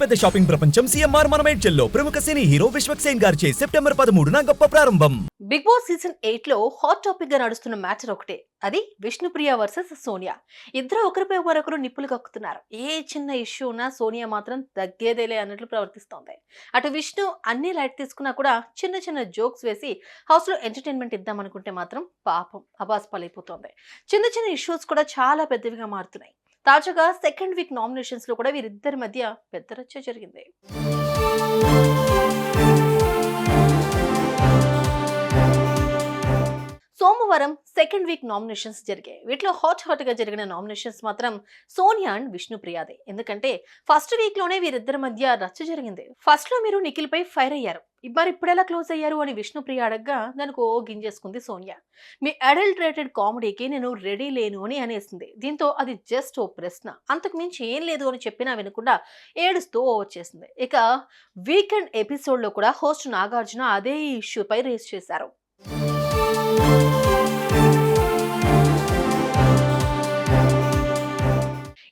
అతిపెద్ద షాపింగ్ ప్రపంచం సిఎంఆర్ మనమేడ్చల్లో ప్రముఖ సినీ హీరో విశ్వక్ సేన్ గారిచే సెప్టెంబర్ 13న గొప్ప ప్రారంభం. బిగ్ బాస్ సీజన్ 8 లో హాట్ టాపిక్ గా నడుస్తున్న మ్యాటర్ ఒకటే, అది విష్ణుప్రియ వర్సెస్ సోనియా. ఇద్దరు ఒకరిపై ఒకరు నిప్పులు కక్కుతున్నారు. ఏ చిన్న ఇష్యూ ఉన్నా సోనియా మాత్రం తగ్గేదేలే అన్నట్లు ప్రవర్తిస్తోంది. అటు విష్ణు అన్ని లైట్ తీసుకున్నా కూడా చిన్న చిన్న జోక్స్ వేసి హౌస్ లో ఎంటర్టైన్మెంట్ ఇద్దామనుకుంటే మాత్రం పాపం అబాస్పాలైపోతోంది. చిన్న చిన్న ఇష్యూస్ కూడా చాలా పెద్దవిగా మారుతున్నాయి. తాజాగా సెకండ్ వీక్ నామినేషన్స్ లో కూడా వీరిద్దరి మధ్య పెద్ద రచ్చ జరిగింది. సోమవారం సెకండ్ వీక్ నామినేషన్స్ జరిగాయి. వీటిలో హాట్ గా జరిగిన నామినేషన్స్ మాత్రం సోనియా అండ్ విష్ణుప్రియదే. ఎందుకంటే ఫస్ట్ వీక్ లోనే వీరిద్దరి మధ్య రచ్చ జరిగింది. ఫస్ట్ లో మీరు నిఖిల్ పై ఫైర్ అయ్యారు, మరి ఇప్పుడు ఎలా క్లోజ్ అయ్యారు అని విష్ణుప్రియ అడగ్గా దానికి గింజేసుకుంది సోనియా. మీ అడల్టరేటెడ్ కామెడీకి నేను రెడీ లేను అని అనేసింది. దీంతో అది జస్ట్ ఓ ప్రశ్న, అంతకు మించి ఏం లేదు అని చెప్పినా వినకుండా ఏడుస్తూ ఓవర్ చేసింది. ఇక వీకెండ్ ఎపిసోడ్ లో కూడా హోస్ట్ నాగార్జున అదే ఇష్యూపై రేస్ చేశారు.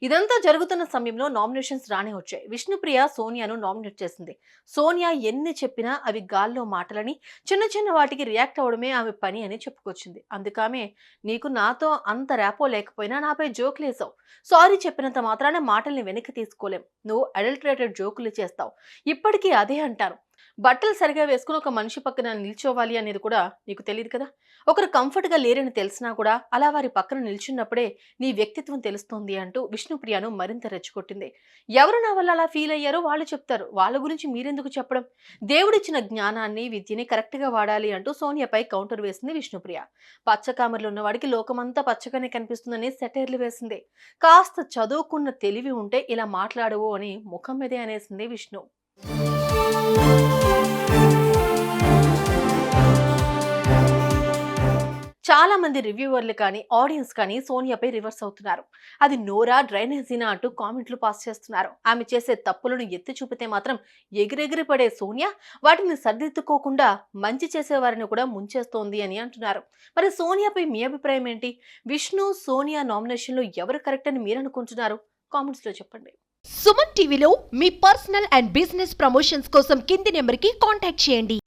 ఇదంతా జరుగుతున్న సమయంలో నామినేషన్స్ రానే వచ్చాయి. విష్ణుప్రియ సోనియాను నామినేట్ చేసింది. సోనియా ఎన్ని చెప్పినా అవి గాల్లో మాటలని, చిన్న చిన్న వాటికి రియాక్ట్ అవ్వడమే ఆమె పని అని చెప్పుకొచ్చింది. అందుకామె, నీకు నాతో అంత ర్యాపో లేకపోయినా నాపై జోకులేసావు, సారీ చెప్పినంత మాత్రాన మాటల్ని వెనక్కి తీసుకోలేం, నువ్వు అడల్టరేటెడ్ జోకులు చేస్తావు, ఇప్పటికీ అదే అంటారు. బట్టలు సరిగా వేసుకుని ఒక మనిషి పక్కన నిల్చోవాలి అనేది కూడా నీకు తెలియదు కదా. ఒకరు కంఫర్ట్గా లేరని తెలిసినా కూడా అలా వారి పక్కన నిల్చున్నప్పుడే నీ వ్యక్తిత్వం తెలుస్తోంది అంటూ విష్ణుప్రియను మరింత రెచ్చగొట్టింది. ఎవరు నా వల్ల అలా ఫీల్ అయ్యారో వాళ్ళు చెప్తారు, వాళ్ళ గురించి మీరెందుకు చెప్పడం, దేవుడిచ్చిన జ్ఞానాన్ని విద్యని కరెక్ట్గా వాడాలి అంటూ సోనియాపై కౌంటర్ వేసింది విష్ణుప్రియ. పచ్చకామర్లు ఉన్నవాడికి లోకమంతా పచ్చగానే కనిపిస్తుందని సెటైర్లు వేసింది. కాస్త చదువుకున్న తెలివి ఉంటే ఇలా మాట్లాడవు అని ముఖం మీదే అనేసింది విష్ణు. చాలా మంది రివ్యూవర్లు కానీ ఆడియన్స్ కానీ సోనియాపై రివర్స్ అవుతున్నారు. అది నోరా డ్రైనేజీనా అంటూ కామెంట్లు పాస్ చేస్తున్నారు. ఆమె చేసే తప్పులను ఎత్తి చూపితే మాత్రం ఎగిరెగిరి పడే సోనియా వాటిని సరిదిద్దుకోకుండా మంచి చేసేవారిని కూడా ముంచేస్తోంది అని అంటున్నారు. మరి సోనియాపై మీ అభిప్రాయం ఏంటి? విష్ణు సోనియా నామినేషన్ లో ఎవరు కరెక్ట్ అని మీరు అనుకుంటున్నారు? కామెంట్స్ లో చెప్పండి. సుమన్ టీవీలో మీ పర్సనల్ అండ్ బిజినెస్ ప్రమోషన్స్ కోసం కింది నెంబర్కి కాంటాక్ట్ చేయండి.